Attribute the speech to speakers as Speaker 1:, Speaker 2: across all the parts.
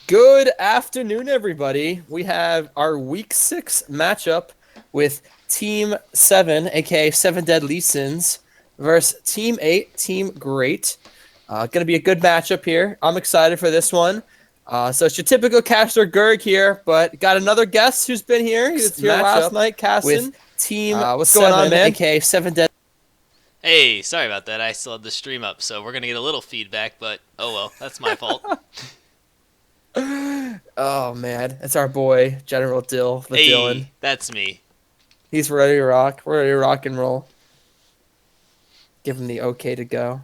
Speaker 1: Good afternoon, everybody. We have our Week 6 matchup with Team 7, aka 7 Deadly Sins, versus Team 8, Team Great. Going to be a good matchup here. I'm excited for this one. So it's your typical caster Gerg here, but got another guest who's been here. He was here last night, casting. With Team what's going on, man? aka 7 Deadly.
Speaker 2: Hey, sorry about that. I still had the stream up, so we're gonna get a little feedback, but oh well, that's my fault.
Speaker 1: Oh man, it's our boy General Dill, the
Speaker 2: Hey,
Speaker 1: Dylan.
Speaker 2: that's me.
Speaker 1: He's ready to rock. We're ready to rock and roll. Give him the okay to go.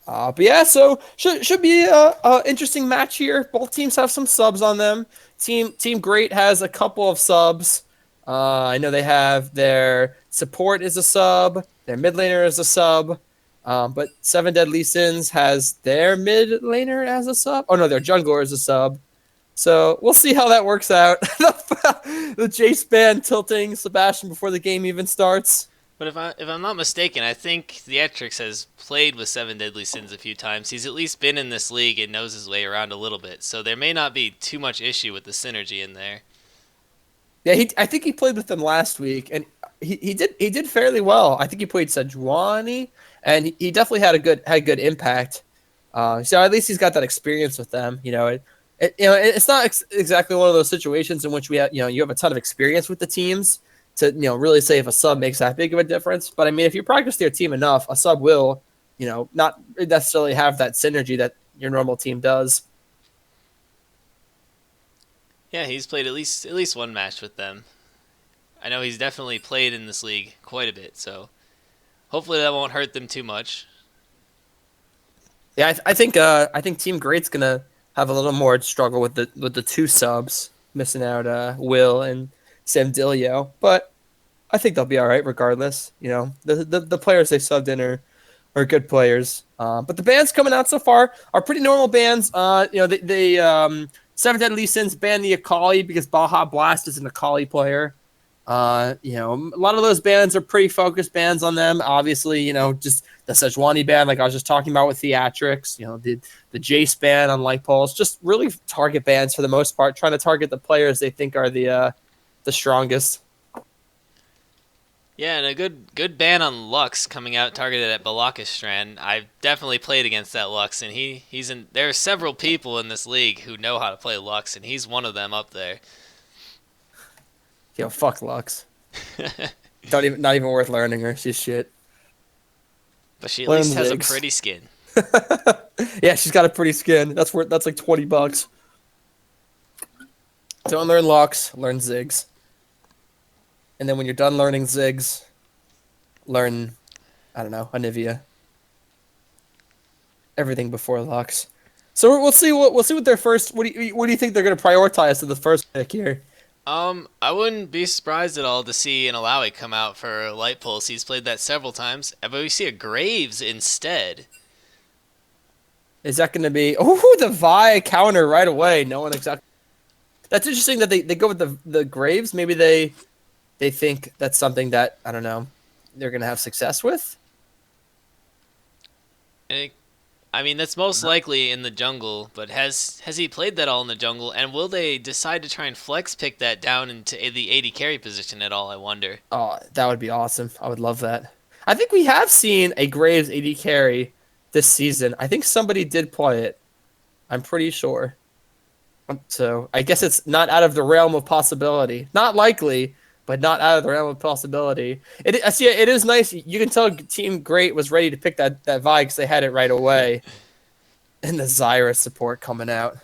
Speaker 1: But yeah, so should be a interesting match here. Both teams have some subs on them. Team Great has a couple of subs. I know they have their support is a sub, their mid laner is a sub, but Seven Deadly Sins has their mid laner as a sub. Oh no, their jungler is a sub. So we'll see how that works out. The Jace band tilting Sebastian before the game even starts.
Speaker 2: But if I'm not mistaken, I think Theatrix has played with Seven Deadly Sins a few times. He's at least been in this league and knows his way around a little bit, so there may not be too much issue with the synergy in there.
Speaker 1: Yeah, I think he played with them last week, and he did fairly well. I think he played Sejuani, and he definitely had good impact. So at least he's got that experience with them. It's not exactly one of those situations in which you have a ton of experience with the teams to really say if a sub makes that big of a difference. But I mean, if you practice your team enough, a sub will not necessarily have that synergy that your normal team does.
Speaker 2: Yeah, he's played at least one match with them. I know he's definitely played in this league quite a bit, so hopefully that won't hurt them too much.
Speaker 1: Yeah, I think Team Great's gonna have a little more struggle with the two subs, missing out Will and Samdilio, but I think they'll be all right regardless. The players they subbed in are good players. But the bands coming out so far are pretty normal bands. They Seven Deadly Sins banned the Akali because Baja Blast is an Akali player. A lot of those bands are pretty focused bands on them. Obviously, just the Sejuani band, like I was just talking about with Theatrix, the Jace band on Light Pulse, just really target bands for the most part, trying to target the players they think are the strongest.
Speaker 2: Yeah, and a good ban on Lux coming out targeted at Balakistran. I've definitely played against that Lux, and he's in. There are several people in this league who know how to play Lux, and he's one of them up there.
Speaker 1: Fuck Lux. Not even worth learning her. She's shit.
Speaker 2: But she at least has a pretty skin.
Speaker 1: Yeah, she's got a pretty skin. That's like $20. Don't learn Lux, learn Ziggs. And then when you're done learning Ziggs, learn, I don't know, Anivia. Everything before Lux. So we'll see what their first. What do you think they're going to prioritize to the first pick here?
Speaker 2: I wouldn't be surprised at all to see an Alawi come out for Light Pulse. He's played that several times, but we see a Graves instead.
Speaker 1: Is that going to be the Vi counter right away? No one exactly. That's interesting that they go with the Graves. Maybe they think that's something that I don't know they're going to have success with.
Speaker 2: I mean, that's most likely in the jungle, but has he played that all in the jungle? And will they decide to try and flex pick that down into the AD carry position at all, I wonder?
Speaker 1: Oh, that would be awesome. I would love that. I think we have seen a Graves AD carry this season. I think somebody did play it. I'm pretty sure. So I guess it's not out of the realm of possibility. Not likely, but not out of the realm of possibility. It is nice. You can tell Team Great was ready to pick that Vi because they had it right away. And the Zyra support coming out.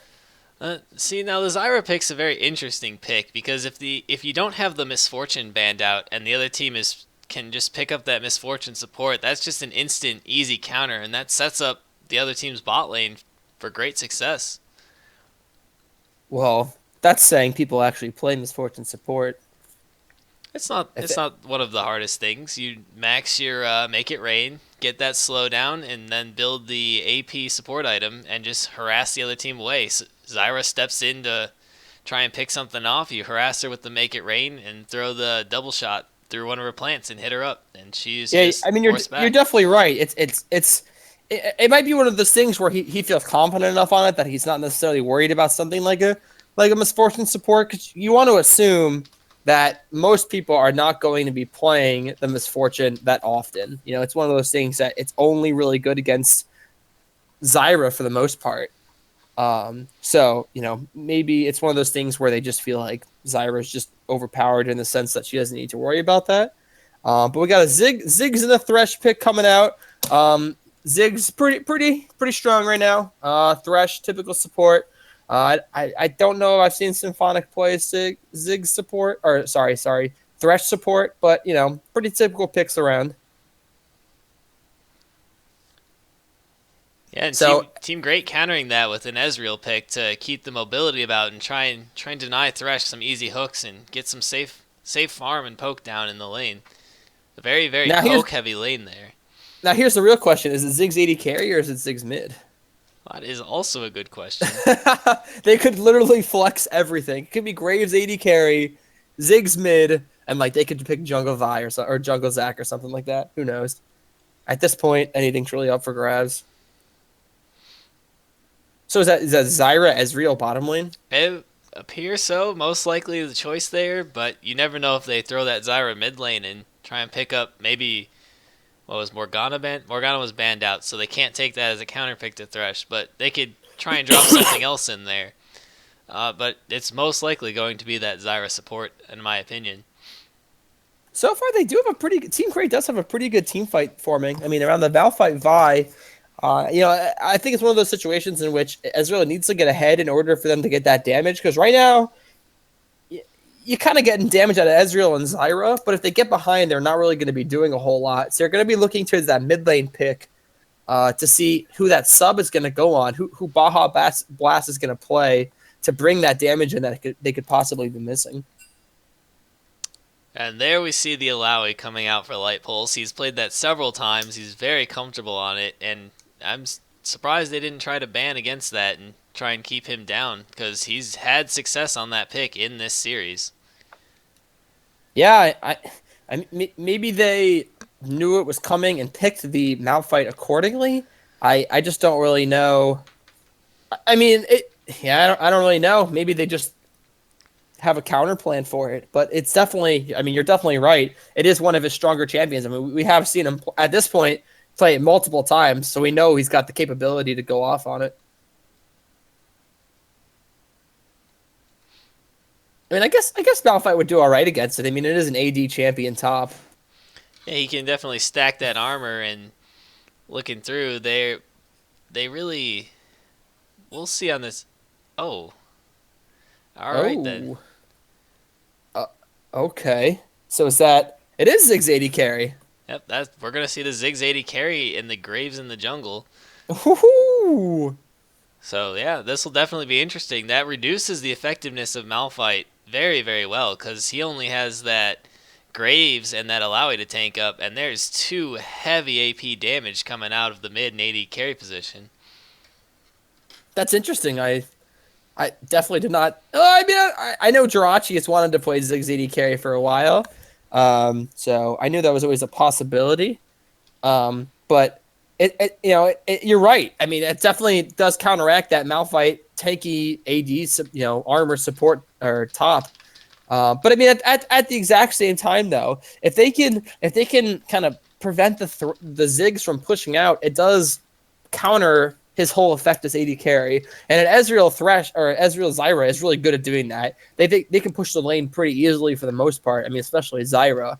Speaker 2: See, now the Zyra pick's a very interesting pick because if you don't have the Misfortune band out and the other team can just pick up that Misfortune support, that's just an instant easy counter, and that sets up the other team's bot lane for great success.
Speaker 1: Well, that's saying people actually play Misfortune support.
Speaker 2: It's not one of the hardest things. You max your Make It Rain, get that slowdown, and then build the AP support item and just harass the other team away. Zyra steps in to try and pick something off. You harass her with the Make It Rain and throw the double shot through one of her plants and hit her up, and she's just
Speaker 1: I mean you're definitely right. it might be one of those things where he feels confident enough on it that he's not necessarily worried about something like a misfortune support. Because you want to assume that most people are not going to be playing the misfortune that often. You know, it's one of those things that it's only really good against Zyra for the most part. So, you know, maybe it's one of those things where they just feel like Zyra is just overpowered in the sense that she doesn't need to worry about that. But we got a Ziggs and a Thresh pick coming out. Ziggs pretty strong right now. Thresh typical support. I don't know if I've seen Symphonic play Ziggs support or sorry Thresh support, but you know pretty typical picks around.
Speaker 2: Yeah, and
Speaker 1: So
Speaker 2: Team Great countering that with an Ezreal pick to keep the mobility about and try and deny Thresh some easy hooks and get some safe farm and poke down in the lane. A very
Speaker 1: now
Speaker 2: poke heavy lane there.
Speaker 1: here's the real question: is it Ziggs 80 carry or is it Ziggs mid?
Speaker 2: That is also a good question.
Speaker 1: They could literally flex everything. It could be Graves 80 carry, Ziggs mid, and like they could pick Jungle Vi or Jungle Zac or something like that. Who knows? At this point, anything's really up for grabs. So is that Zyra Ezreal bottom lane?
Speaker 2: It appears so. Most likely the choice there, but you never know if they throw that Zyra mid lane and try and pick up maybe what was Morgana banned? Morgana was banned out, so they can't take that as a counter pick to Thresh, but they could try and drop something else in there. But it's most likely going to be that Zyra support, in my opinion.
Speaker 1: So far, they do have a pretty good Team Great does have a pretty good team fight forming. I mean, around the Malphite Vi, you know, I think it's one of those situations in which Ezreal needs to get ahead in order for them to get that damage. Because right now, you're kind of getting damage out of Ezreal and Zyra, but if they get behind, they're not really going to be doing a whole lot. So they're going to be looking towards that mid lane pick to see who that sub is going to go on, who Baja Blast is going to play to bring that damage in that they could possibly be missing.
Speaker 2: And there we see the Alawi coming out for Light Pulse. He's played that several times. He's very comfortable on it, and I'm surprised they didn't try to ban against that and try and keep him down because he's had success on that pick in this series.
Speaker 1: Yeah, maybe they knew it was coming and picked the Malphite accordingly. I just don't really know. I mean, I don't really know. Maybe they just have a counter plan for it, but it's definitely. I mean, you're definitely right. It is one of his stronger champions. I mean, we have seen him at this point play it multiple times, so we know he's got the capability to go off on it. I mean, I guess Malphite would do all right against it. I mean, it is an AD champion top.
Speaker 2: Yeah, he can definitely stack that armor, and looking through, they really. We'll see on this. Oh, all right then.
Speaker 1: Oh, okay. So is that it is Ziggs 80 carry?
Speaker 2: Yep, we're gonna see the Ziggs 80 carry in the Graves in the jungle.
Speaker 1: Ooh.
Speaker 2: So yeah, this will definitely be interesting. That reduces the effectiveness of Malphite very well because he only has that Graves and that Alawi to tank up, and there's two heavy AP damage coming out of the mid and AD carry position.
Speaker 1: That's interesting. I definitely did not. I mean, I know Jirachi has wanted to play Ziggs 80 carry for a while, so I knew that was always a possibility. But you're right. I mean, it definitely does counteract that Malphite tanky AD, armor support or top. But I mean, at the exact same time, though, if they can kind of prevent the Ziggs from pushing out, it does counter his whole effect as AD carry. And an Ezreal Thresh or Ezreal Zyra is really good at doing that. They can push the lane pretty easily for the most part. I mean, especially Zyra.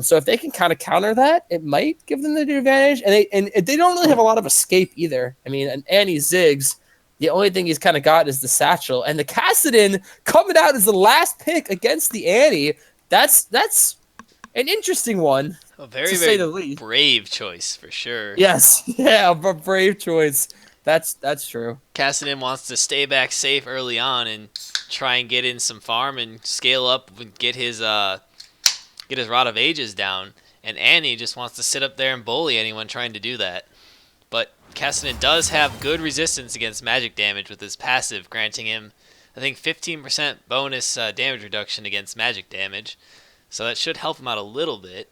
Speaker 1: So if they can kind of counter that, it might give them the advantage. And they don't really have a lot of escape either. I mean, an Annie Ziggs, the only thing he's kind of got is the satchel. And the Kassadin coming out as the last pick against the Annie. That's an interesting one.
Speaker 2: A very
Speaker 1: say the least.
Speaker 2: Brave choice for sure.
Speaker 1: Yes, yeah, a brave choice. That's true.
Speaker 2: Kassadin wants to stay back safe early on and try and get in some farm and scale up and get his Rod of Ages down. And Annie just wants to sit up there and bully anyone trying to do that. But Kassadin does have good resistance against magic damage with his passive, granting him, I think, 15% bonus damage reduction against magic damage. So that should help him out a little bit.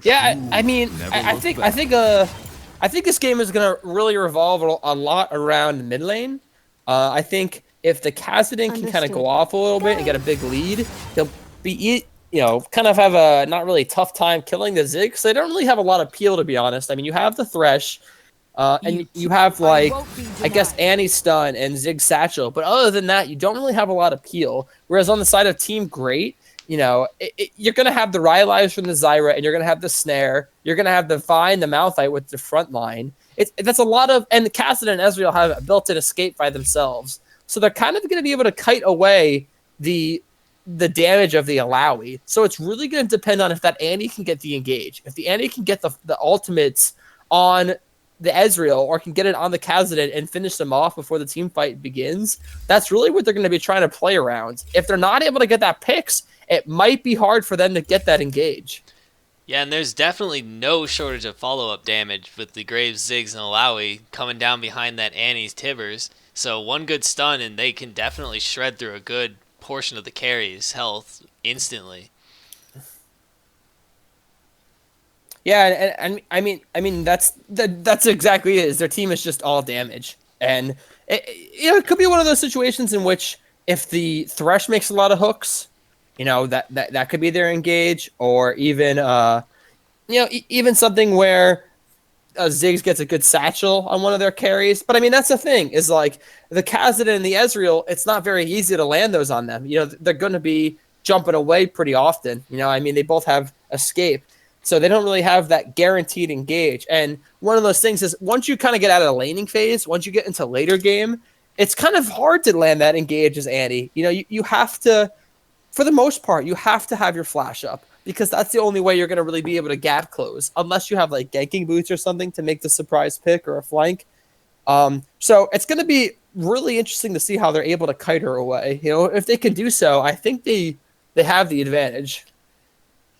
Speaker 1: Yeah, I mean, I think this game is gonna really revolve a lot around mid lane. I think if the Kassadin can kind of go
Speaker 3: Understood.
Speaker 1: off a little bit and
Speaker 3: Got
Speaker 1: get
Speaker 3: it.
Speaker 1: a big lead, he'll kind of have a not really tough time killing the Ziggs. They don't really have a lot of appeal, to be honest. I mean, you have the Thresh, and you have
Speaker 3: I
Speaker 1: like,
Speaker 3: won't be
Speaker 1: I guess
Speaker 3: denied.
Speaker 1: Annie's stun and Zig Satchel, but other than that, you don't really have a lot of peel. Whereas on the side of Team Great, you're gonna have the Rylai's from the Zyra, and you're gonna have the Snare. You're gonna have the Vine, the Malphite with the front line. That's a lot of, and Cassidy and Ezreal have a built-in escape by themselves, so they're kind of gonna be able to kite away the damage of the Alawi. So it's really gonna depend on if that Annie can get the engage. If the Annie can get the ultimates on the Ezreal or can get it on the Khazad and finish them off before the team fight begins, that's really what they're going to be trying to play around. If they're not able to get that picks, it might be hard for them to get that engage.
Speaker 2: Yeah, and there's definitely no shortage of follow-up damage with the Graves, Ziggs, and Alawi coming down behind that Annie's Tibbers. So one good stun and they can definitely shred through a good portion of the carry's health instantly.
Speaker 1: Yeah, and I mean that's exactly it. Is their team is just all damage, and it could be one of those situations in which if the Thresh makes a lot of hooks, that could be their engage, or even even something where Ziggs gets a good satchel on one of their carries. But I mean, that's the thing is like the Khazad and the Ezreal, it's not very easy to land those on them. They're going to be jumping away pretty often. I mean, they both have escape. So they don't really have that guaranteed engage. And one of those things is once you kind of get out of the laning phase, once you get into later game, it's kind of hard to land that engage as Annie. You have to, for the most part, you have to have your flash up because that's the only way you're going to really be able to gap close, unless you have like ganking boots or something to make the surprise pick or a flank. So it's going to be really interesting to see how they're able to kite her away. If they can do so, I think they have the advantage.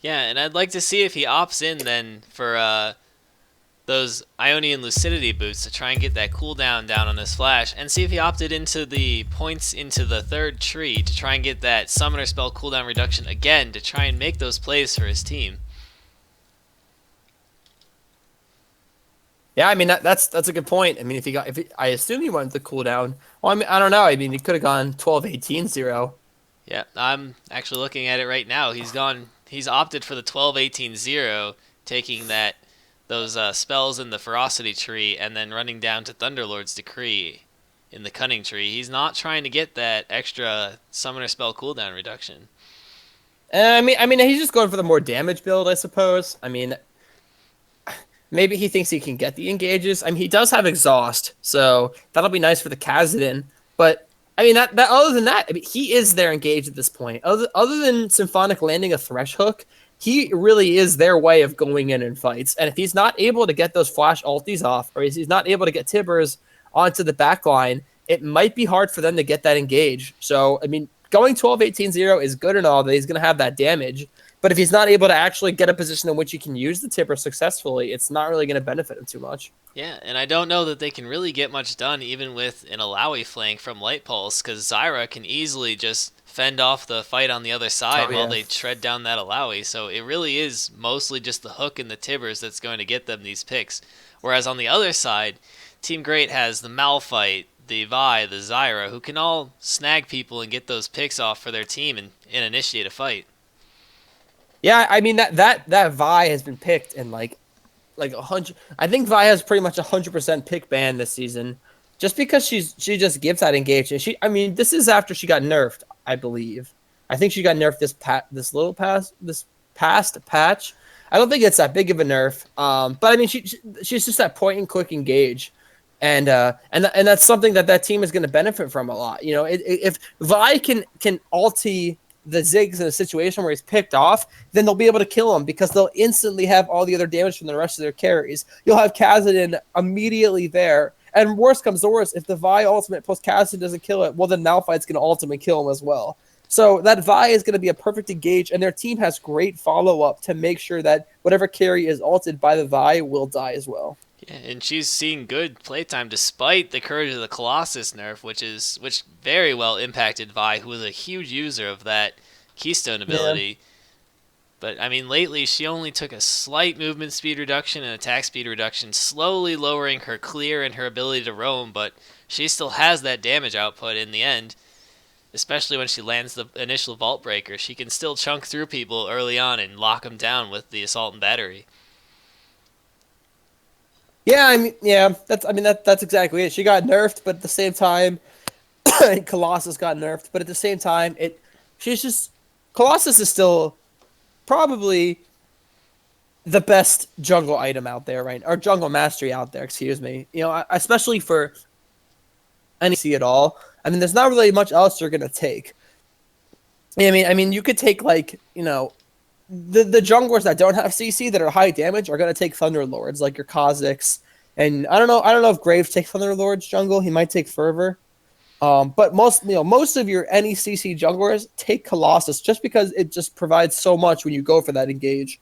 Speaker 2: Yeah, and I'd like to see if he opts in then for those Ionian Lucidity boots to try and get that cooldown down on his flash, and see if he opted into the points into the third tree to try and get that summoner spell cooldown reduction again to try and make those plays for his team.
Speaker 1: Yeah, I mean that's a good point. I mean, I assume he went the cooldown. Well, I mean, I don't know. I mean, he could have gone 12-18-0.
Speaker 2: Yeah, I'm actually looking at it right now. He's opted for the 12-18-0, taking those spells in the Ferocity tree and then running down to Thunderlord's Decree in the Cunning tree. He's not trying to get that extra summoner spell cooldown reduction.
Speaker 1: I mean, he's just going for the more damage build, I suppose. I mean, maybe he thinks he can get the engages. I mean, he does have exhaust, so that'll be nice for the Khazadin. But I mean, that other than that, I mean, he is their engage at this point. Other than Symphonic landing a Thresh hook, he really is their way of going in fights. And if he's not able to get those flash ultis off, or he's not able to get Tibbers onto the back line, it might be hard for them to get that engage. So, I mean, going 12-18-0 is good and all that he's going to have that damage. But if he's not able to actually get a position in which he can use the Tipper successfully, it's not really going to benefit him too much.
Speaker 2: Yeah, and I don't know that they can really get much done even with an Alawi flank from Light Pulse, because Zyra can easily just fend off the fight on the other side while they tread down that Alawi. So it really is mostly just the hook and the Tibbers that's going to get them these picks. Whereas on the other side, Team Great has the Malphite, the Vi, the Zyra, who can all snag people and get those picks off for their team and initiate a fight.
Speaker 1: Yeah, I mean that Vi has been picked in like 100. I think Vi has pretty much 100% pick ban this season, just because she just gives that engagement. I mean, this is after she got nerfed, I believe. I think she got nerfed this past patch. I don't think it's that big of a nerf. But I mean, she's just that point and click engage. And that's something that team is going to benefit from a lot. If Vi can ulti the Ziggs in a situation where he's picked off, then they'll be able to kill him because they'll instantly have all the other damage from the rest of their carries. You'll have Khazad immediately there. And worst comes to worst, if the Vi ultimate plus Khazad doesn't kill it, well, then Malphite's going to ultimate kill him as well. So that Vi is going to be a perfect engage, and their team has great follow-up to make sure that whatever carry is ulted by the Vi will die as well.
Speaker 2: Yeah, and she's seeing good playtime despite the Courage of the Colossus nerf, which very well impacted Vi, who was a huge user of that Keystone ability. But I mean, lately she only took a slight movement speed reduction and attack speed reduction, slowly lowering her clear and her ability to roam, but she still has that damage output in the end, especially when she lands the initial Vault Breaker. She can still chunk through people early on and lock them down with the Assault and Battery.
Speaker 1: Yeah, that's exactly it. She got nerfed, but at the same time, Colossus got nerfed, but at the same time, Colossus is still probably the best jungle item out there, right? Or jungle mastery out there, excuse me. Especially for any C at all. I mean, there's not really much else you're gonna take. I mean, you could take the junglers that don't have CC that are high damage are gonna take Thunder Lords, like your Kha'Zix, and I don't know if Graves takes Thunder Lords jungle. He might take Fervor. But most of your any CC junglers take Colossus just because it just provides so much when you go for that engage.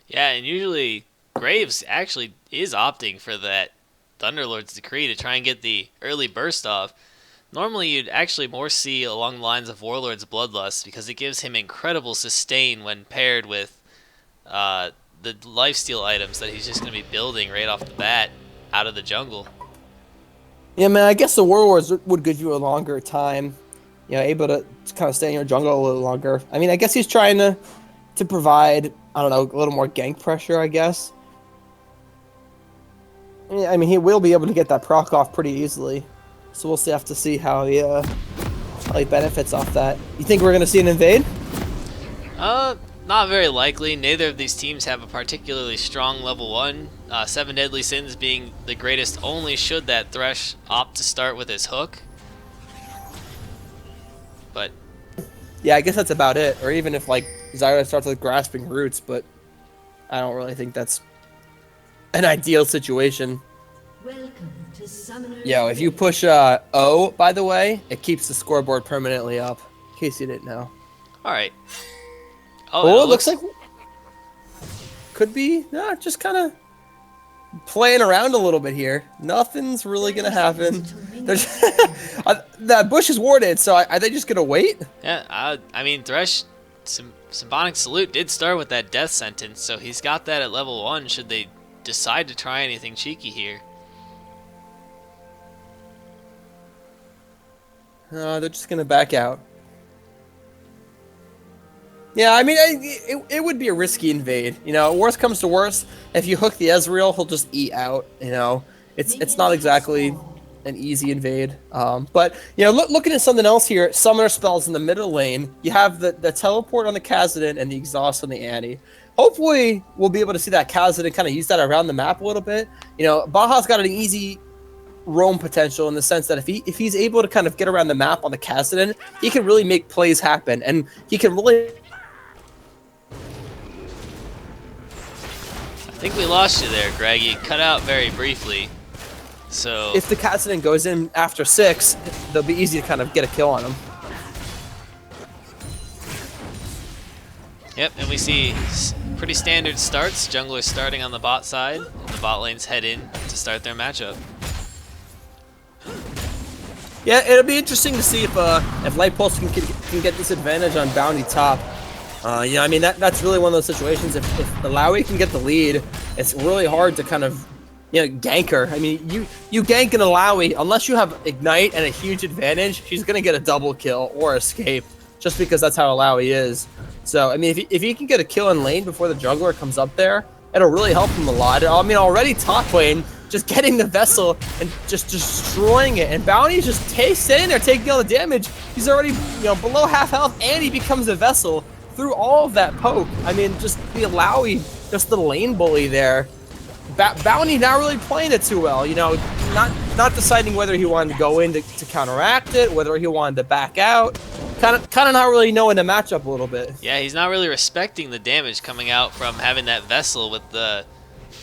Speaker 2: Yeah, and usually Graves actually is opting for that Thunderlord's Decree to try and get the early burst off. Normally you'd actually more see along the lines of Warlord's Bloodlust because it gives him incredible sustain when paired with the lifesteal items that he's just going to be building right off the bat out of the jungle.
Speaker 1: Yeah, man, I guess the Warlords would give you a longer time, able to kind of stay in your jungle a little longer. I mean, I guess he's trying to provide, I don't know, a little more gank pressure, I guess. I mean, he will be able to get that proc off pretty easily. So we'll have to see how he benefits off that. You think we're going to see an invade?
Speaker 2: Not very likely. Neither of these teams have a particularly strong level 1. 7 Deadly Sins being the greatest only should that Thresh opt to start with his hook. But
Speaker 1: yeah, I guess that's about it. Or even if Zyra starts with Grasping Roots, but I don't really think that's an ideal situation.
Speaker 3: Welcome to Summoner's
Speaker 1: Yo, if you push O, by the way, it keeps the scoreboard permanently up. In case you didn't know.
Speaker 2: alright.
Speaker 1: Oh, it looks like could be just kind of playing around a little bit here. Nothing's really gonna happen. There's that bush is warded, so are they just gonna wait?
Speaker 2: Yeah, I mean, Thresh, Symbolic Salute did start with that death sentence, so he's got that at level 1 should they decide to try anything cheeky here.
Speaker 1: They're just gonna back out. Yeah, I mean, it would be a risky invade. Worst comes to worst, if you hook the Ezreal, he'll just eat out. It's not exactly an easy invade. But looking at something else here, summoner spells in the middle lane. You have the teleport on the Kha'Zix and the exhaust on the Annie. Hopefully, we'll be able to see that Kha'Zix kind of use that around the map a little bit. Baja's got an easy roam potential in the sense that if he's able to kind of get around the map on the Kha'Zix, he can really make plays happen, and he can really.
Speaker 2: I think we lost you there, Greg. You cut out very briefly. So
Speaker 1: if the Kha'Zix goes in after 6, they'll be easy to kind of get a kill on him.
Speaker 2: Yep, and we see pretty standard starts. Junglers starting on the bot side, and the bot lanes head in to start their matchup.
Speaker 1: Yeah, it'll be interesting to see if Light Pulse can get this advantage on Bounty top. I mean, that's really one of those situations. If Illaoi can get the lead, it's really hard to kind of, gank her. I mean, you gank an Illaoi, unless you have Ignite and a huge advantage, she's going to get a double kill or escape, just because that's how Illaoi is. So, I mean, if he can get a kill in lane before the jungler comes up there, it'll really help him a lot. I mean, already top lane, just getting the Vessel and just destroying it. And Bounty's just sitting there taking all the damage. He's already, below half health, and he becomes a Vessel through all of that poke. I mean, just the Illaoi, just the lane bully there. Bounty not really playing it too well, not deciding whether he wanted to go in to counteract it, whether he wanted to back out. Kind of not really knowing the matchup a little bit.
Speaker 2: Yeah, he's not really respecting the damage coming out from having that Vessel with the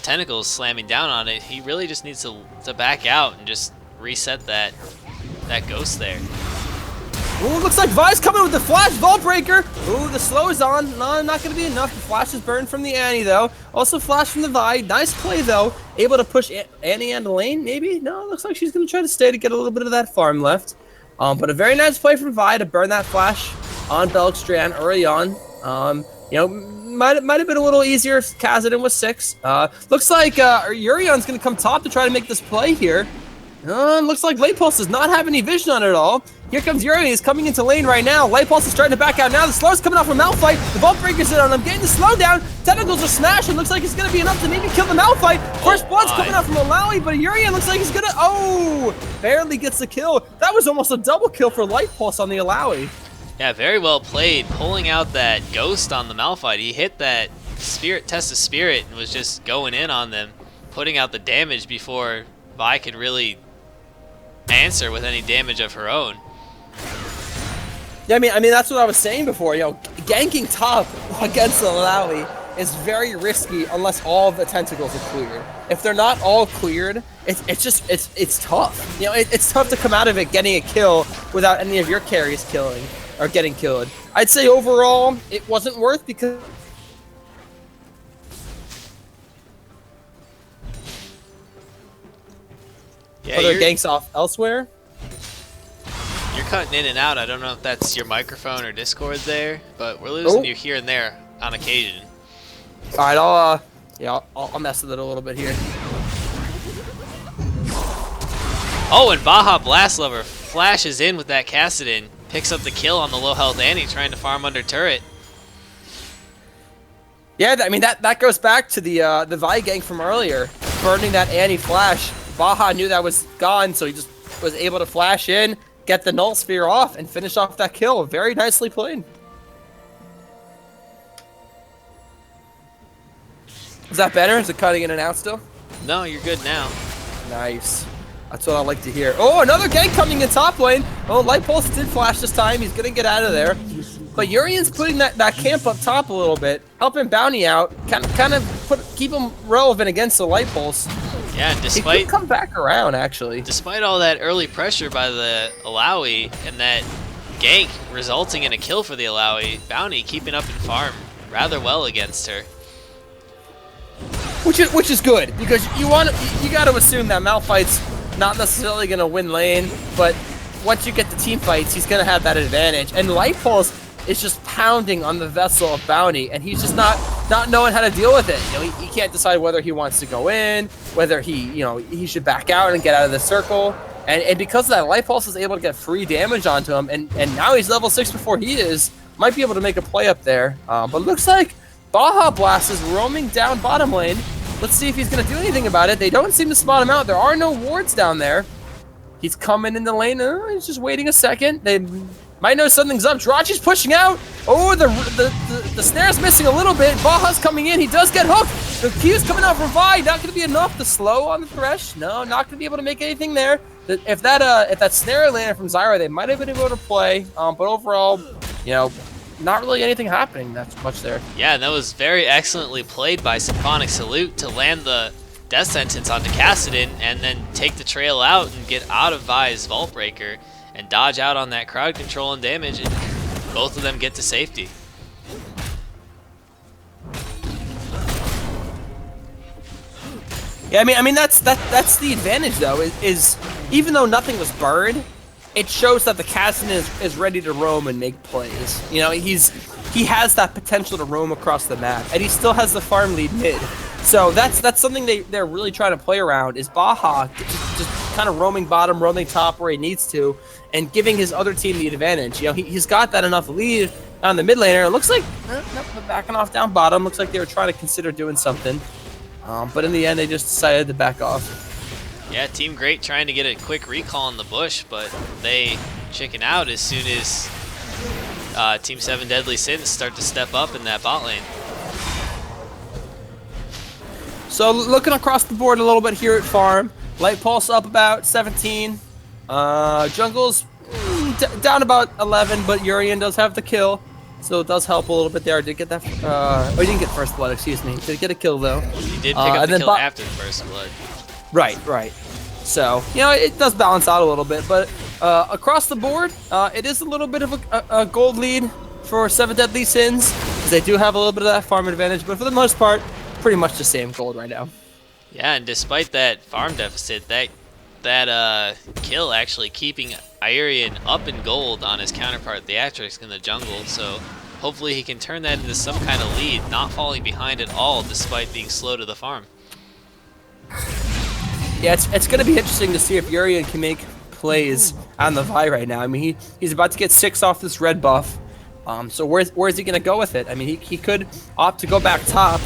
Speaker 2: tentacles slamming down on it. He really just needs to back out and just reset that ghost there.
Speaker 1: Ooh, looks like Vi's coming with the flash Vault Breaker. Ooh, the slow is on. No, not going to be enough. The flash is burned from the Annie, though. Also flash from the Vi. Nice play, though. Able to push Annie on the lane, maybe? No, looks like she's going to try to stay to get a little bit of that farm left. But a very nice play from Vi to burn that flash on Belkstrand early on. You know, might have been a little easier if Kassadin was 6. Looks like Urion's going to come top to try to make this play here. Looks like Light Pulse does not have any vision on it at all. Here comes Urion. He's coming into lane right now. Light Pulse is starting to back out now. The slow's coming off from Malphite. The Vault Breaker's in on him. Getting the slow down. Tentacles are smashing. Looks like it's going to be enough to maybe kill the Malphite. First blood's coming out from Alawi, but Urion looks like he's going to... Oh! Barely gets the kill. That was almost a double kill for Light Pulse on the Alawi.
Speaker 2: Yeah, very well played. Pulling out that ghost on the Malphite. He hit that spirit test of spirit and was just going in on them, putting out the damage before Vi could really answer with any damage of her own.
Speaker 1: Yeah, I mean that's what I was saying before. You know, ganking top against the Alawi is very risky unless all of the tentacles are cleared. If they're not all cleared, it's tough. You know, it's tough to come out of it getting a kill without any of your carries killing or getting killed. I'd say overall it wasn't worth because other ganks off elsewhere.
Speaker 2: You're cutting in and out. I don't know if that's your microphone or Discord there, but we're losing you here and there on occasion.
Speaker 1: All right, I'll mess with it a little bit here.
Speaker 2: Oh, and Baja Blast Lover flashes in with that Kassadin, picks up the kill on the low health Annie trying to farm under turret.
Speaker 1: Yeah, I mean that goes back to the Vi gank from earlier, burning that Annie flash. Baja knew that was gone, so he just was able to flash in, get the Null Sphere off, and finish off that kill. Very nicely played. Is that better? Is it cutting in and out still?
Speaker 2: No, you're good now.
Speaker 1: Nice. That's what I like to hear. Oh, another gank coming in top lane. Oh, Light Pulse did flash this time. He's going to get out of there. But Urion's putting that camp up top a little bit, helping Bounty out, kind of keep him relevant against the Light Pulse.
Speaker 2: Yeah, despite...
Speaker 1: He could come back around, actually.
Speaker 2: Despite all that early pressure by the Alawi and that gank resulting in a kill for the Alawi, Bounty keeping up in farm rather well against her.
Speaker 1: Which is good, because you got to assume that Malphite's not necessarily going to win lane, but once you get the team fights, he's going to have that advantage. And Light Pulse is just pounding on the vessel of Bounty, and he's just not knowing how to deal with it. You know, he can't decide whether he wants to go in, whether he should back out and get out of the circle. And because of that, Light Pulse is able to get free damage onto him, and now he's level 6 before he is. Might be able to make a play up there. But it looks like Baja Blast is roaming down bottom lane. Let's see if he's going to do anything about it. They don't seem to spot him out. There are no wards down there. He's coming in the lane. He's just waiting a second. They might know something's up. Jirachi's pushing out. Oh, the snare's missing a little bit. Baja's coming in. He does get hooked. The Q's coming out from Vi. Not going to be enough. The slow on the Thresh. No, not going to be able to make anything there. If that snare landed from Zyra, they might have been able to play. But overall, not really anything happening that much there.
Speaker 2: Yeah, and that was very excellently played by Symphonic Salute to land the death sentence onto Kassadin and then take the trail out and get out of Vi's Vault Breaker and dodge out on that crowd control and damage, and both of them get to safety.
Speaker 1: Yeah, I mean that's the advantage though. Is even though nothing was burned, it shows that the Kassadin is ready to roam and make plays. You know, he has that potential to roam across the map, and he still has the farm lead mid. So that's something they're really trying to play around, is Baja just kind of roaming bottom, roaming top where he needs to, and giving his other team the advantage. You know, he's got that enough lead on the mid laner. It looks like backing off down bottom. Looks like they were trying to consider doing something, but in the end they just decided to back off.
Speaker 2: Yeah, Team Great trying to get a quick recall in the bush, but they chicken out as soon as Team 7 Deadly Sins start to step up in that bot lane.
Speaker 1: So looking across the board a little bit here at farm, Light Pulse up about 17. Jungle's down about 11, but Urion does have the kill, so it does help a little bit there. Did get that? He didn't get first blood. Excuse me. Did get a kill though.
Speaker 2: He did pick up the kill after the first blood.
Speaker 1: Right. So, it does balance out a little bit, but across the board, it is a little bit of a gold lead for 7 Deadly Sins, because they do have a little bit of that farm advantage, but for the most part, pretty much the same gold right now.
Speaker 2: Yeah, and despite that farm deficit, that kill actually keeping Aurian up in gold on his counterpart Theatrix in the jungle, so hopefully he can turn that into some kind of lead, not falling behind at all despite being slow to the farm.
Speaker 1: Yeah, it's going to be interesting to see if Urian can make plays on the Vi right now. I mean, he's about to get 6 off this red buff. So where's he going to go with it? I mean, he could opt to go back top.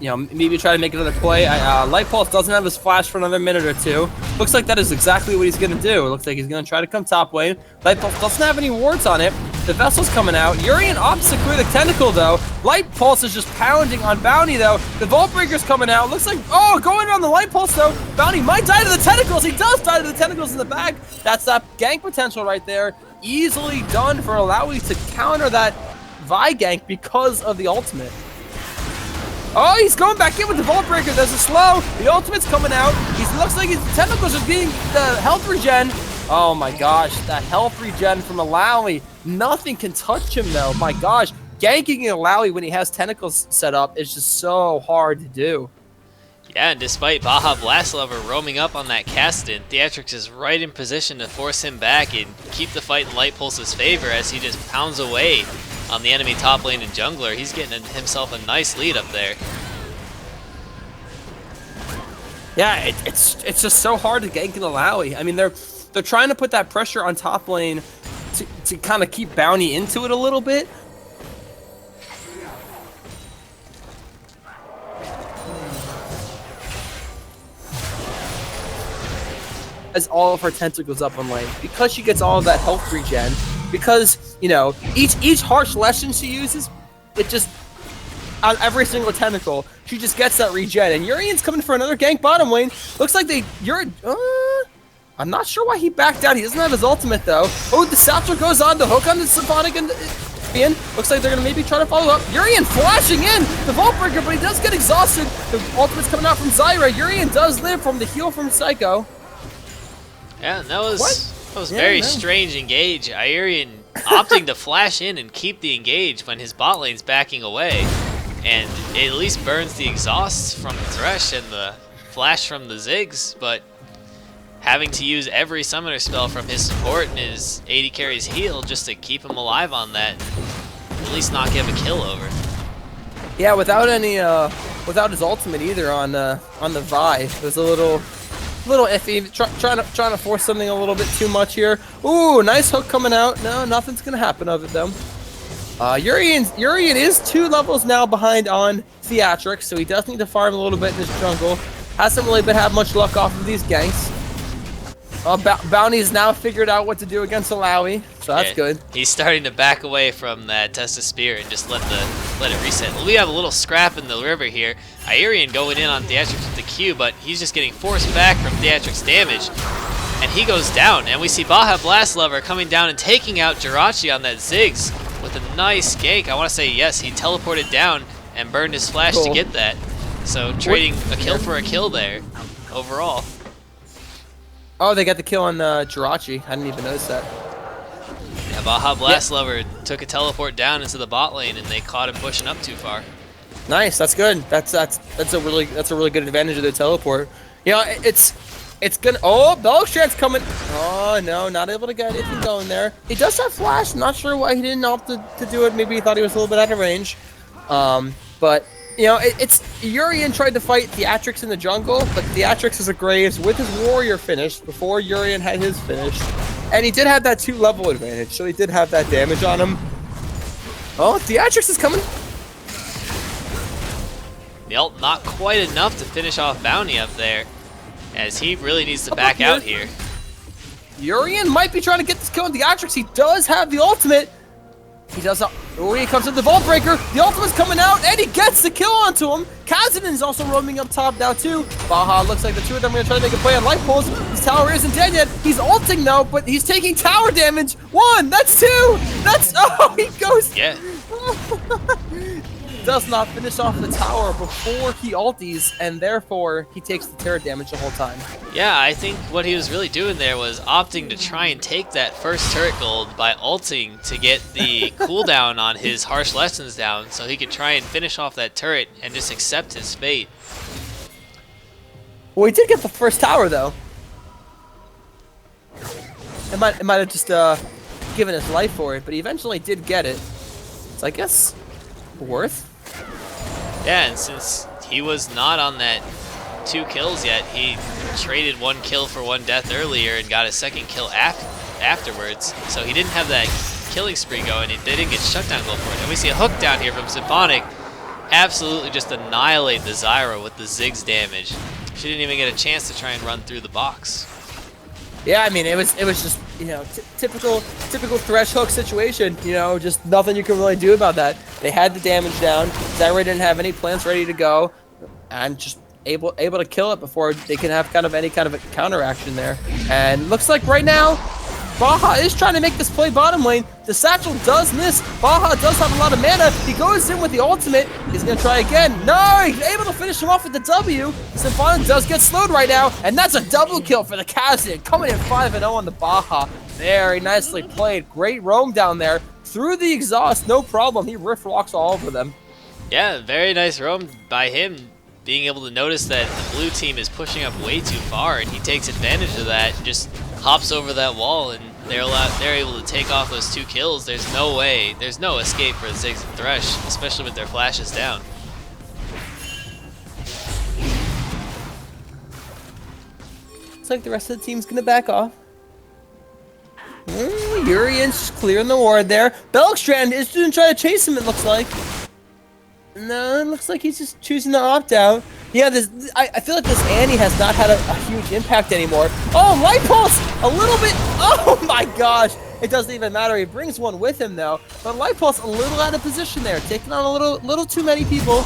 Speaker 1: You know, maybe try to make another play. Light Pulse doesn't have his flash for another minute or two. Looks like that is exactly what he's going to do. It looks like he's going to try to come top lane. Light Pulse doesn't have any wards on it. The Vessel's coming out. Urian opts to clear the Tentacle, though. Light Pulse is just pounding on Bounty, though. The Vault Breaker's coming out. Looks like, oh, going on the Light Pulse, though. Bounty might die to the Tentacles. He does die to the Tentacles in the back. That's that gank potential right there. Easily done for Illaoi to counter that Vi gank because of the ultimate. Oh, he's going back in with the Vault Breaker. There's a slow. The ultimate's coming out. He looks like his Tentacles are getting the health regen. Oh my gosh, that health regen from Illaoi. Nothing can touch him though. My gosh, ganking Illaoi when he has Tentacles set up is just so hard to do.
Speaker 2: Yeah, and despite Baja Blast Lover roaming up on that Caston, Theatrix is right in position to force him back and keep the fight in Light Pulse's favor as he just pounds away on the enemy top lane and jungler. He's getting himself a nice lead up there.
Speaker 1: Yeah, it's just so hard to gank Illaoi. I mean, they're trying to put that pressure on top lane to kind of keep Bounty into it a little bit. As all of her tentacles up on lane, because she gets all of that health regen, because, you know, each harsh lesson she uses, it just, on every single tentacle, she just gets that regen. And Urian's coming for another gank bottom lane. Looks like I'm not sure why he backed out. He doesn't have his ultimate though. Oh, the Satchel goes on to hook on the Symphonic and looks like they're gonna maybe try to follow up. Urian flashing in the Vault Breaker, but he does get exhausted. The ultimate's coming out from Zyra. Urian does live from the heal from Psycho.
Speaker 2: Yeah, that was very strange engage. Aurian opting to flash in and keep the engage when his bot lane's backing away. And it at least burns the exhaust from the Thresh and the flash from the Ziggs, but having to use every summoner spell from his support and his AD carry's heal just to keep him alive on that, at least not give a kill over.
Speaker 1: Yeah, without his ultimate either on the Vi, it was a little iffy. Trying to force something a little bit too much here. Ooh, nice hook coming out. No, nothing's gonna happen of it though. Urian is 2 levels now behind on Theatrix, so he does need to farm a little bit in his jungle. Hasn't really had much luck off of these ganks. Bounty's now figured out what to do against Illaoi, so that's good.
Speaker 2: He's starting to back away from that Test of Spear and just let it reset. We have a little scrap in the river here. Aurian going in on Theatrix with the Q, but he's just getting forced back from Theatrix damage. And he goes down, and we see Baja Blast Lover coming down and taking out Jirachi on that Ziggs with a nice gank. I want to say yes, he teleported down and burned his flash to get that. So trading a kill for a kill there overall.
Speaker 1: Oh, they got the kill on Jirachi. I didn't even notice that.
Speaker 2: Yeah, Baja Blast Lover took a teleport down into the bot lane, and they caught him pushing up too far.
Speaker 1: Nice, that's good. That's a really good advantage of the teleport. You know, it's gonna. Oh, Bellstrand's coming. Oh no, not able to get anything going there. He does have flash. Not sure why he didn't opt to do it. Maybe he thought he was a little bit out of range. But you know, it's Urian tried to fight Theatrix in the jungle, but Theatrix is a Graves with his warrior finished before Urian had his finish, and he did have that 2-level advantage, so he did have that damage on him. Oh, Theatrix is coming.
Speaker 2: The ult not quite enough to finish off Bounty up there, as he really needs to back out here.
Speaker 1: Urian might be trying to get this kill on Theatrix. He does have the ultimate. He does not. Oh, he comes with the Vault Breaker. The ultimate's coming out, and he gets the kill onto him. Kazanin's also roaming up top now, too. Baja looks like the two of them are going to try to make a play on Light Pulse. His tower isn't dead yet. He's ulting, though, but he's taking tower damage. 1, that's 2. That's. Oh, he goes.
Speaker 2: Yeah.
Speaker 1: Does not finish off the tower before he ulties, and therefore he takes the turret damage the whole time.
Speaker 2: Yeah, I think what he was really doing there was opting to try and take that first turret gold by ulting to get the cooldown on his harsh lessons down so he could try and finish off that turret and just accept his fate.
Speaker 1: Well, he did get the first tower, though. it might have just given his life for it, but he eventually did get it. So I guess worth.
Speaker 2: Yeah, and since he was not on that 2 kills yet, he traded 1 kill for 1 death earlier and got a 2nd kill afterwards. So he didn't have that killing spree going. They didn't get shutdown goal for it. And we see a hook down here from Symphonic. Absolutely just annihilate the Zyra with the Ziggs damage. She didn't even get a chance to try and run through the box.
Speaker 1: Yeah, I mean, it was just, you know, typical Thresh hook situation. You know, just nothing you can really do about that. They had the damage down. Zyra didn't have any plants ready to go, and just able to kill it before they can have any kind of a counteraction there. And looks like right now, Baja is trying to make this play bottom lane. The Satchel does miss. Baja does have a lot of mana. He goes in with the ultimate. He's going to try again. No, he's able to finish him off with the W. Symphonic does get slowed right now, and that's a double kill for the Kazakh. Coming in 5-0 on the Baja. Very nicely played. Great roam down there. Through the exhaust, no problem. He riff rocks all over them.
Speaker 2: Yeah, very nice roam by him, being able to notice that the blue team is pushing up way too far, and he takes advantage of that and just hops over that wall, and they're able to take off those 2 kills. There's no way, there's no escape for Ziggs and Thresh, especially with their flashes down.
Speaker 1: Looks like the rest of the team's gonna back off. Urian's clearing the ward there. Belkstrand is going to try to chase him, it looks like. No, it looks like he's just choosing to opt out. Yeah, I feel like this Annie has not had a huge impact anymore. Oh, Light Pulse! A little bit... Oh my gosh! It doesn't even matter. He brings one with him, though. But Light Pulse a little out of position there. Taking on a little too many people.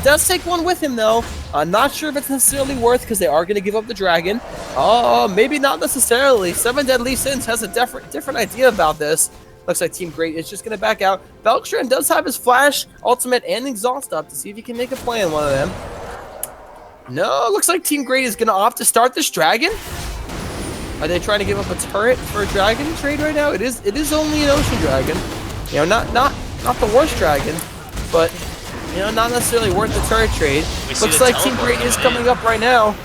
Speaker 1: Does take one with him, though. Not sure if it's necessarily worth, because they are going to give up the dragon. Oh, maybe not necessarily. 7 Deadly Sins has a different idea about this. Looks like Team Great is just going to back out. Belkstrand does have his flash, ultimate, and exhaust up to see if he can make a play on one of them. No, looks like Team Great is going to opt to start this dragon. Are they trying to give up a turret for a dragon trade right now? It is only an ocean dragon. You know, not the worst dragon, but you know, not necessarily worth the turret trade. Looks like Team Great is coming up right now.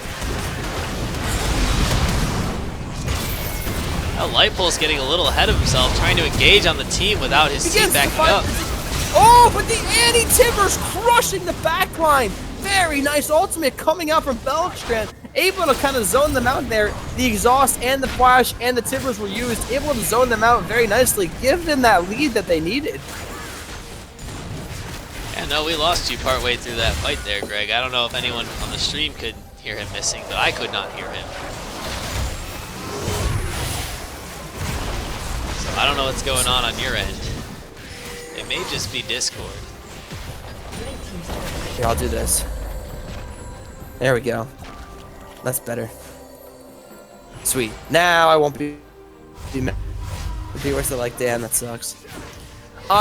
Speaker 2: Light Pulse getting a little ahead of himself, trying to engage on the team without his team backing up.
Speaker 1: Oh, but the Anti-Timbers crushing the backline. Very nice ultimate coming out from Belkstrand. Able to kind of zone them out there. The exhaust and the flash and the Timbers were used. Able to zone them out very nicely. Give them that lead that they needed.
Speaker 2: Yeah, no, we lost you partway through that fight there, Greg. I don't know if anyone on the stream could hear him missing, but I could not hear him. I don't know what's going on your end. It may just be Discord.
Speaker 1: Here, I'll do this. There we go. That's better. Sweet. Now I won't be mad. The viewers are like, damn, that sucks.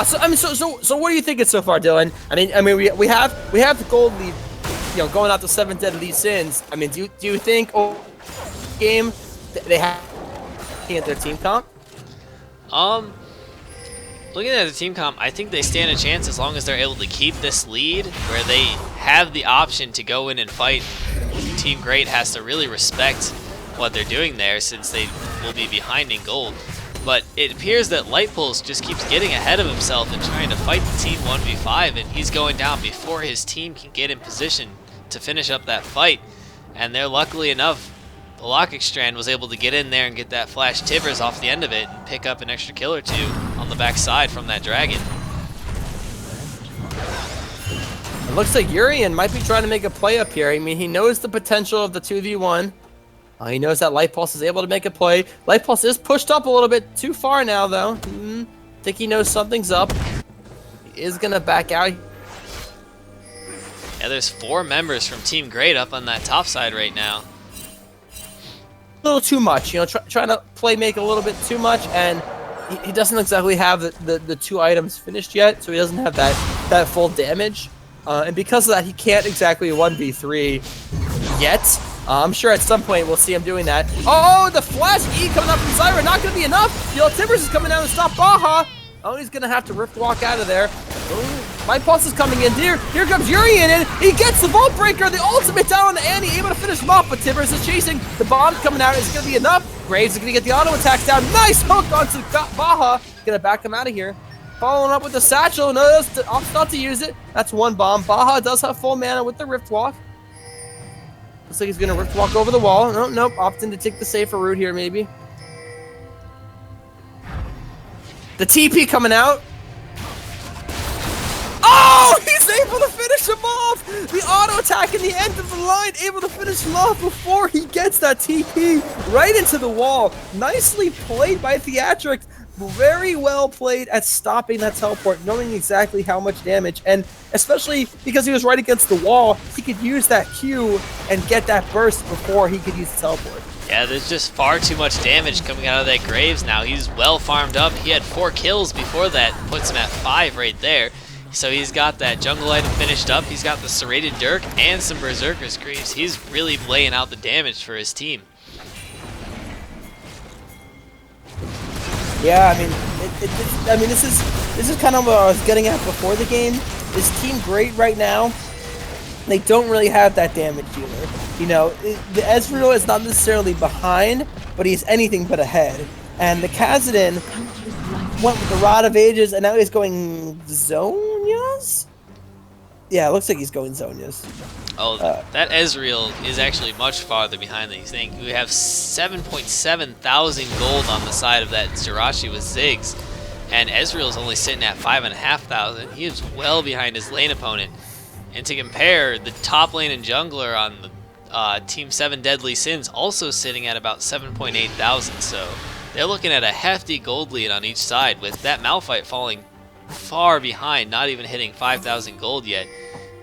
Speaker 1: So what are you thinking so far, Dylan? I mean, we have the gold lead, you know, going out to 7 Deadly Sins. I mean, do you think game they have at their team comp?
Speaker 2: Looking at the team comp, I think they stand a chance as long as they're able to keep this lead, where they have the option to go in and fight. Team Great has to really respect what they're doing there, since they will be behind in gold. But it appears that Light Pulse just keeps getting ahead of himself and trying to fight the team 1v5, and he's going down before his team can get in position to finish up that fight. And they're luckily enough, the Lockix was able to get in there and get that flash Tivers off the end of it and pick up an extra kill or 2 on the backside from that dragon.
Speaker 1: It looks like Urian might be trying to make a play up here. I mean, he knows the potential of the 2v1. He knows that Light Pulse is able to make a play. Light Pulse is pushed up a little bit too far now, though. I think he knows something's up. He is going to back out.
Speaker 2: Yeah, there's 4 members from Team Great up on that top side right now.
Speaker 1: A little too much, you know, trying to make a little bit too much, and he doesn't exactly have the 2 items finished yet, so he doesn't have that full damage, and because of that, he can't exactly 1v3 yet. I'm sure at some point we'll see him doing that. Oh, the flash E coming up from Zyra, not going to be enough. The Timbers is coming down to stop Baja. Oh, he's going to have to rip walk out of there. Light Pulse is coming in. Here comes Urian in. He gets the Vault Breaker, the ultimate down on the Annie, able to finish him off, but Timbers is chasing. The bomb coming out is going to be enough. Graves is going to get the auto attacks down. Nice hook onto Baha. Going to back him out of here. Following up with the satchel. No, opts not to use it. That's one bomb. Baha does have full mana with the Rift Walk. Looks like he's going to Rift Walk over the wall. Nope. Opting to take the safer route here, maybe. The TP coming out. Oh, he's able to finish him off! The auto attack in the end of the line, able to finish him off before he gets that TP right into the wall. Nicely played by Theatrix. Very well played at stopping that teleport, knowing exactly how much damage, and especially because he was right against the wall, he could use that Q and get that burst before he could use the teleport.
Speaker 2: Yeah, there's just far too much damage coming out of that Graves now. He's well farmed up. He had 4 kills before that, puts him at 5 right there. So he's got that jungle item finished up, he's got the Serrated Dirk and some Berserker's Creeps. He's really laying out the damage for his team.
Speaker 1: Yeah, I mean, this is kind of what I was getting at before the game. Is Team Great right now? They don't really have that damage dealer. You know, the Ezreal is not necessarily behind, but he's anything but ahead. And the Khazad went with the Rod of Ages, and now he's going Zhonya's? Yeah, it looks like he's going Zhonya's.
Speaker 2: Oh, that Ezreal is actually much farther behind than you think. We have 7.7 thousand gold on the side of that Jirachi with Ziggs, and Ezreal's only sitting at 5,500. He is well behind his lane opponent. And to compare, the top lane and jungler on the Team 7 Deadly Sins also sitting at about 7.8 thousand, so they're looking at a hefty gold lead on each side, with that Malphite falling far behind, not even hitting 5,000 gold yet.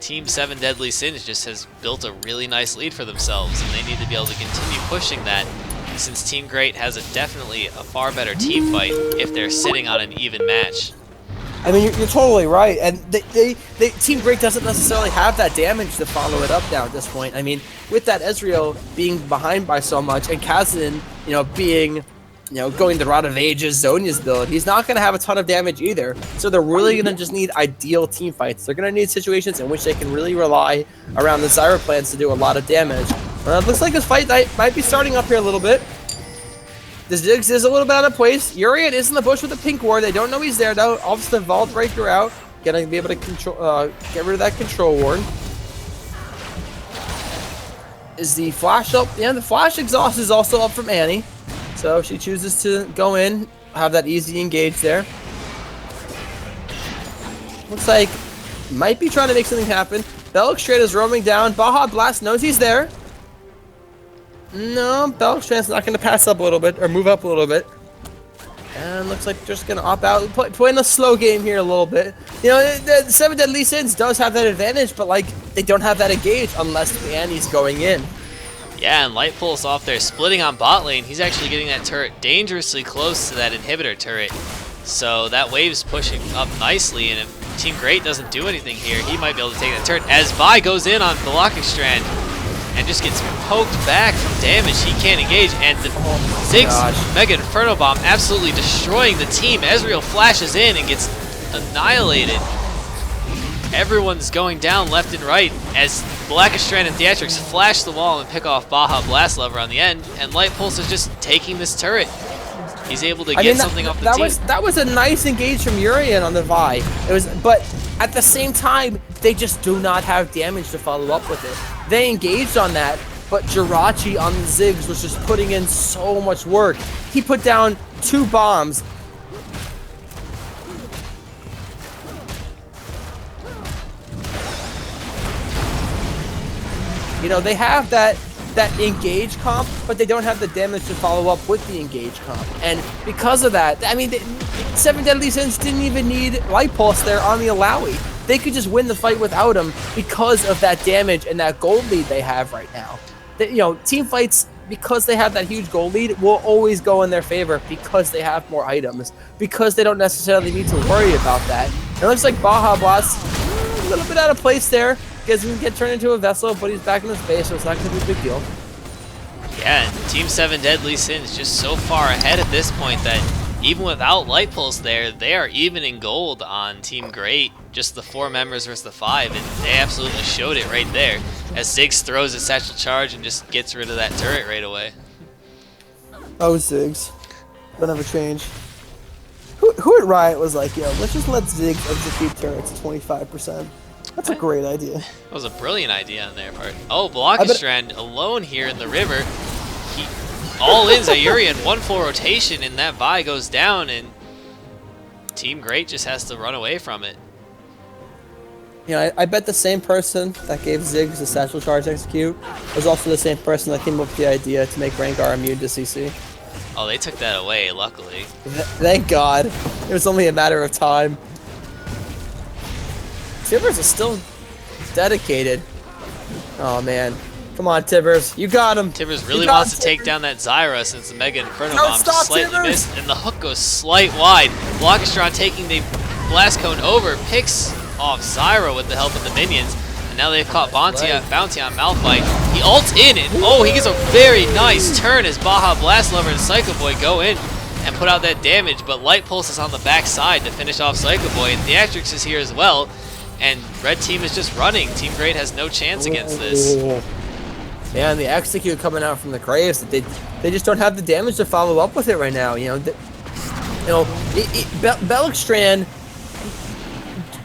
Speaker 2: Team 7 Deadly Sins just has built a really nice lead for themselves, and they need to be able to continue pushing that, since Team Great has definitely a far better team fight if they're sitting on an even match.
Speaker 1: I mean, you're totally right, and Team Great doesn't necessarily have that damage to follow it up now at this point. I mean, with that Ezreal being behind by so much, and Khazad, you know, being, you know, going the Rod of Ages, Zhonya's build, he's not going to have a ton of damage either. So they're really going to just need ideal team fights. They're going to need situations in which they can really rely around the Zyra plans to do a lot of damage. It looks like this fight might be starting up here a little bit. The Ziggs is a little bit out of place. Urian is in the bush with the pink ward. They don't know he's there though. Obviously, the Vault Breaker out. Gonna be able to control, get rid of that control ward. Is the flash up? Yeah, the flash exhaust is also up from Annie. So she chooses to go in, have that easy engage there. Looks like might be trying to make something happen. Bellic is roaming down. Baja Blast knows he's there. No, Bellic not going to pass up a little bit, or move up a little bit. And looks like they're just going to opt out. Playing a slow game here a little bit. You know, the 7 Deadly Sins does have that advantage, but like, they don't have that engage unless Annie's going in.
Speaker 2: Yeah, and Light Pulse off there splitting on bot lane. He's actually getting that turret dangerously close to that inhibitor turret. So that wave's pushing up nicely, and if Team Great doesn't do anything here, he might be able to take that turret. As Vi goes in on Belakikstrand and just gets poked back from damage, he can't engage, and the Ziggs Mega Inferno Bomb absolutely destroying the team. Ezreal flashes in and gets annihilated. Everyone's going down left and right as Belakikstrand and Theatrix flash the wall and pick off Baja Blast Lover on the end, and Light Pulse is just taking this turret. He's able to get something off the team.
Speaker 1: That was a nice engage from Urian on the Vi. But at the same time, they just do not have damage to follow up with it. They engaged on that, but Jirachi on the Ziggs was just putting in so much work. He put down 2 bombs. You know, they have that engage comp, but they don't have the damage to follow up with the engage comp. And because of that, I mean, 7 Deadly Sins didn't even need Light Pulse there on the Alawi. They could just win the fight without him because of that damage and that gold lead they have right now. You know, team fights, because they have that huge gold lead, will always go in their favor because they have more items, because they don't necessarily need to worry about that. It looks like Baja Blast a little bit out of place there. Because he can get turned into a vessel, but he's back in the space, so it's not going to be a big deal.
Speaker 2: Yeah, and Team 7 Deadly Sins just so far ahead at this point that even without Light Pulse there, they are even in gold on Team Great. Just the 4 members versus the 5, and they absolutely showed it right there. As Ziggs throws a satchel charge and just gets rid of that turret right away.
Speaker 1: Oh, Ziggs. Don't ever change. Who at Riot was like, yo, let's just let Ziggs execute turrets 25%. That's a great idea.
Speaker 2: That was a brilliant idea on their part. Oh, Blockstrand alone here in the river. He all-ins Ayurian, 1 full rotation, and that Vi goes down, and Team Great just has to run away from it.
Speaker 1: You know, I bet the same person that gave Ziggs the Satchel Charge execute was also the same person that came up with the idea to make Rengar immune to CC.
Speaker 2: Oh, they took that away, luckily.
Speaker 1: Thank God. It was only a matter of time. Tibbers is still dedicated. Oh, man. Come on, Tibbers. You got him.
Speaker 2: Tibbers really wants to take down that Zyra since the Mega Inferno Bomb
Speaker 1: stop,
Speaker 2: slightly
Speaker 1: Tibbers!
Speaker 2: missed, and the hook goes slight wide. Blockastron taking the Blast Cone over, picks off Zyra with the help of the minions, and now they've caught Bounty on Malphite. He ults in, and oh, he gets a very nice turn as Baja Blast Lover and Psycho Boy go in and put out that damage, but Light Pulse is on the back side to finish off Psycho Boy, and Theatrix is here as well, and Red Team is just running. Team Great has no chance against this.
Speaker 1: Man, the execute coming out from the Graves, they just don't have the damage to follow up with it right now. You know, Belikstrand,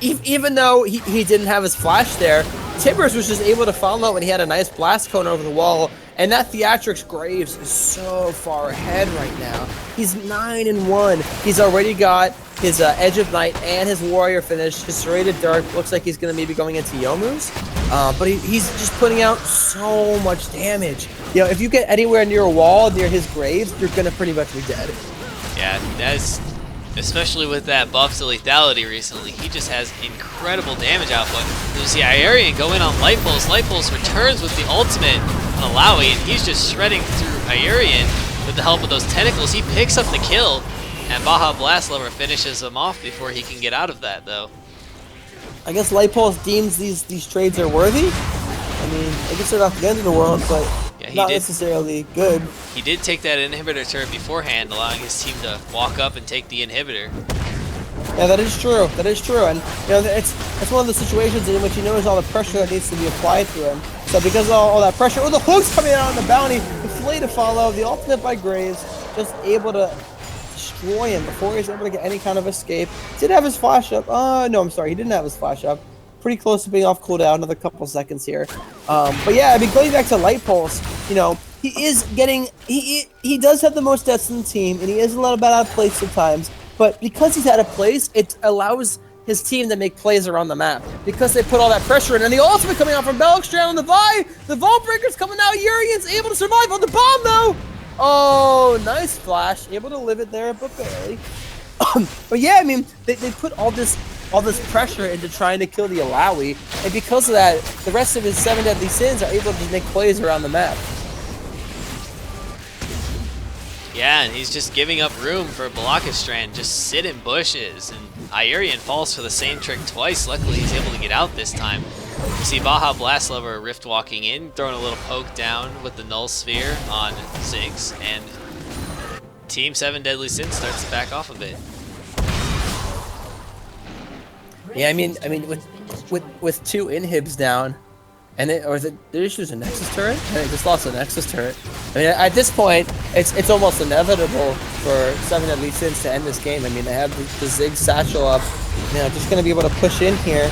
Speaker 1: even though he didn't have his flash there, Tibbers was just able to follow when he had a nice blast cone over the wall. And that Theatrix Graves is so far ahead right now. He's 9-1. He's already got his Edge of Night and his Warrior finish. His Serrated Dark looks like he's going to maybe going into Yomu's. But he's just putting out so much damage. You know, if you get anywhere near a wall, near his Graves, you're going to pretty much be dead.
Speaker 2: Yeah, that's... Especially with that buff to lethality recently, he just has incredible damage output. You see Ayurian go in on Light Pulse. Light Pulse returns with the ultimate on Alawi, and he's just shredding through Ayurian with the help of those tentacles. He picks up the kill, and Baja Blast Lover finishes him off before he can get out of that, though.
Speaker 1: I guess Light Pulse deems these trades are worthy. I mean, I guess they're not the end of the world, but
Speaker 2: yeah,
Speaker 1: not necessarily good.
Speaker 2: He did take that inhibitor turret beforehand, allowing his team to walk up and take the inhibitor.
Speaker 1: Yeah, that is true. That is true, and you know, it's one of the situations in which he knows all the pressure that needs to be applied to him. So because of all that pressure, the hooks coming out on the bounty, the flay to follow, the ultimate by Graves, just able to destroy him before he's able to get any kind of escape. Did have his flash up. No, I'm sorry, he didn't have his flash up. Pretty close to being off cooldown, another couple seconds here. But yeah, I mean, going back to Light Pulse, you know, he is getting, he does have the most deaths in the team, and he is a little bit out of place sometimes. But because he's out of place, it allows his team to make plays around the map. Because they put all that pressure in, and the ultimate coming out from Belikstrand on the Vi, the Vault Breaker's coming out, Urian's able to survive on the bomb though! Oh, nice flash, able to live it there, but barely. But yeah, I mean, they put all this pressure into trying to kill the Alawi, and because of that, the rest of his 7 deadly sins are able to just make plays around the map.
Speaker 2: Yeah, and he's just giving up room for Blockstrand, just sit in bushes, and Ayurian falls for the same trick twice. Luckily, he's able to get out this time. You see Baja Blast Lover Rift walking in, throwing a little poke down with the Null Sphere on Ziggs, and Team 7 Deadly Sin starts to back off a bit.
Speaker 1: Yeah, I mean, with 2 inhibs down, and did they just use a Nexus turret? And they just lost a Nexus turret. I mean, at this point, it's almost inevitable for 7 Deadly Sins to end this game. I mean, they have the Ziggs satchel up. You know, just gonna be able to push in here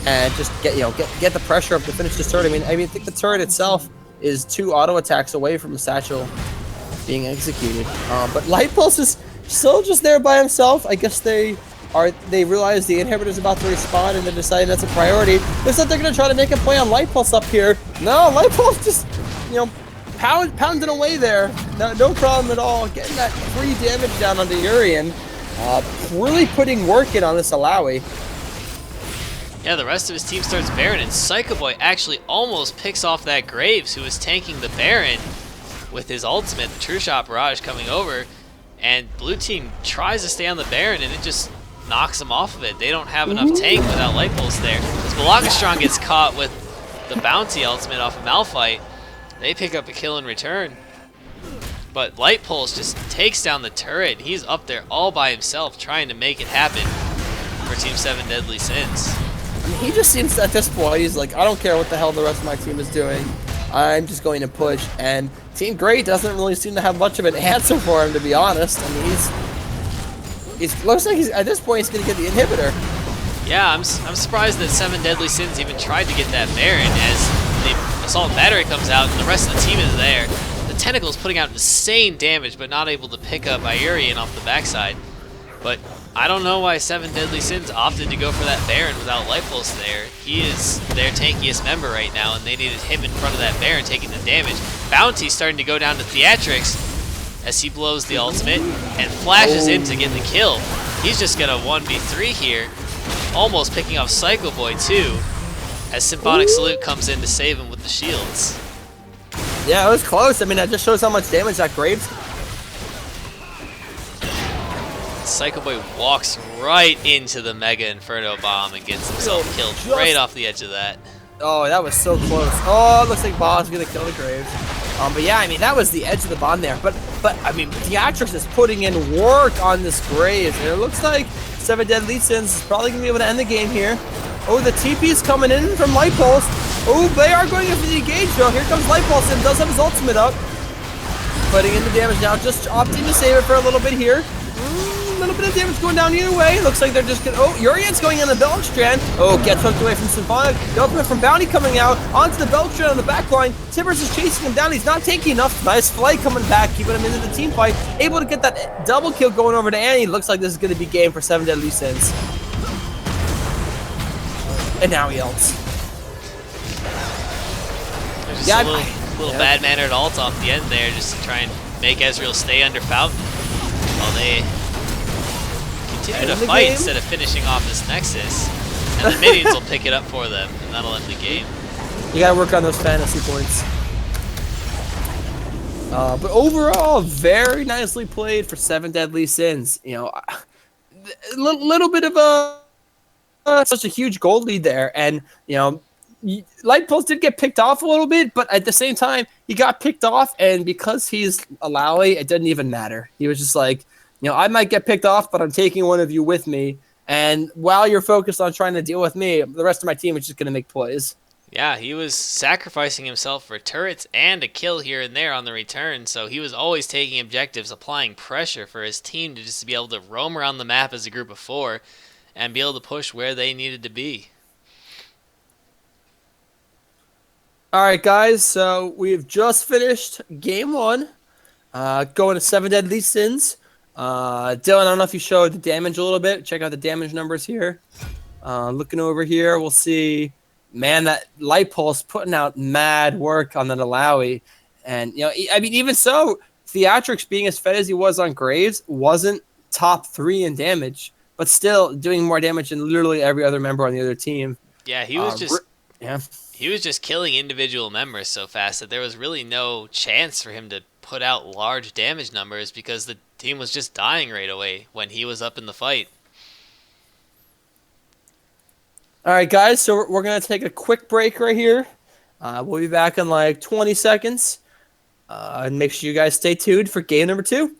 Speaker 1: and just get the pressure up to finish this turret. I mean, I think the turret itself is 2 auto attacks away from the satchel being executed. But Light Pulse is still just there by himself. I guess they realize the inhibitor's about to respawn and they're deciding that's a priority. They said they're gonna try to make a play on Light Pulse up here. No, Light Pulse just, you know, pounding away there. No problem at all. Getting that free damage down onto Urian. Really putting work in on this Alawi.
Speaker 2: Yeah, the rest of his team starts Baron, and Psycho Boy actually almost picks off that Graves, who was tanking the Baron with his ultimate, the True Shot Barrage coming over, and blue team tries to stay on the Baron, and it just knocks them off of it. They don't have enough tank without Light Pulse there. As Blockstrand gets caught with the Bounty ultimate off of Malphite, they pick up a kill in return. But Light Pulse just takes down the turret. He's up there all by himself trying to make it happen for Team 7 Deadly Sins.
Speaker 1: I mean, he just seems at this point, he's like, I don't care what the hell the rest of my team is doing. I'm just going to push. And Team Great doesn't really seem to have much of an answer for him, to be honest. I mean, he's looks like at this point he's going to get the inhibitor.
Speaker 2: Yeah, I'm surprised that 7 Deadly Sins even tried to get that Baron, as the Assault Battery comes out and the rest of the team is there. The Tentacle's putting out insane damage, but not able to pick up Iurian off the backside. But I don't know why 7 Deadly Sins opted to go for that Baron without Light Pulse there. He is their tankiest member right now, and they needed him in front of that Baron taking the damage. Bounty's starting to go down to Theatrix as he blows the ultimate and flashes in to get the kill. He's just gonna 1v3 here, almost picking off Psycho Boy too, as Symphonic Salute comes in to save him with the shields.
Speaker 1: Yeah, it was close. I mean, that just shows how much damage that Graves.
Speaker 2: Psycho Boy walks right into the Mega Inferno Bomb and gets himself killed right off the edge of that.
Speaker 1: Oh, that was so close. Oh, it looks like Bob's gonna kill the Graves. But yeah, I mean, that was the edge of the bomb there. But I mean, Theatrix is putting in work on this Graves, and it looks like 7 Deadly Sins is probably gonna be able to end the game here. Oh, the TP is coming in from Light Pulse. Oh, they are going in for the engage though. Here comes Light Pulse and does have his ultimate up. Putting in the damage now, just opting to save it for a little bit here. A little bit of damage going down either way. Looks like they're just gonna. Oh, Urian's going in the Belk Strand. Oh, gets hooked away from Symphonic. The ultimate from Bounty coming out onto the Belk Strand on the back line. Tibbers is chasing him down. He's not taking enough. Nice flight coming back, keeping him into the team fight. Able to get that double kill going over to Annie. Looks like this is gonna be game for 7 Deadly Sins. And now he ults.
Speaker 2: There's just a little bad-mannered ult off the end there, just to try and make Ezreal stay under Fountain while they continue to fight instead of finishing off this Nexus. And the minions will pick it up for them, and that'll end the game.
Speaker 1: You gotta work on those fantasy points. But overall, very nicely played for 7 Deadly Sins. You know, a little bit of such a huge gold lead there, and you know, Light Pulse did get picked off a little bit, but at the same time, he got picked off, and because he's a Lally, it didn't even matter. He was just like, you know, I might get picked off, but I'm taking one of you with me. And while you're focused on trying to deal with me, the rest of my team is just going to make plays.
Speaker 2: Yeah, he was sacrificing himself for turrets and a kill here and there on the return, so he was always taking objectives, applying pressure for his team to just be able to roam around the map as a group of 4 and be able to push where they needed to be.
Speaker 1: All right, guys, so we've just finished game 1, going to 7 Deadly Sins. Dylan, I don't know if you showed the damage a little bit. Check out the damage numbers here. Looking over here, we'll see, man, that Light Pulse putting out mad work on that Alawi. And, you know, I mean, even so, Theatrix being as fed as he was on Graves wasn't top 3 in damage, but still doing more damage than literally every other member on the other team.
Speaker 2: Yeah, he was He was just killing individual members so fast that there was really no chance for him to put out large damage numbers because the team was just dying right away when he was up in the fight.
Speaker 1: All right, guys, so we're going to take a quick break right here. We'll be back in like 20 seconds. And make sure you guys stay tuned for game number 2.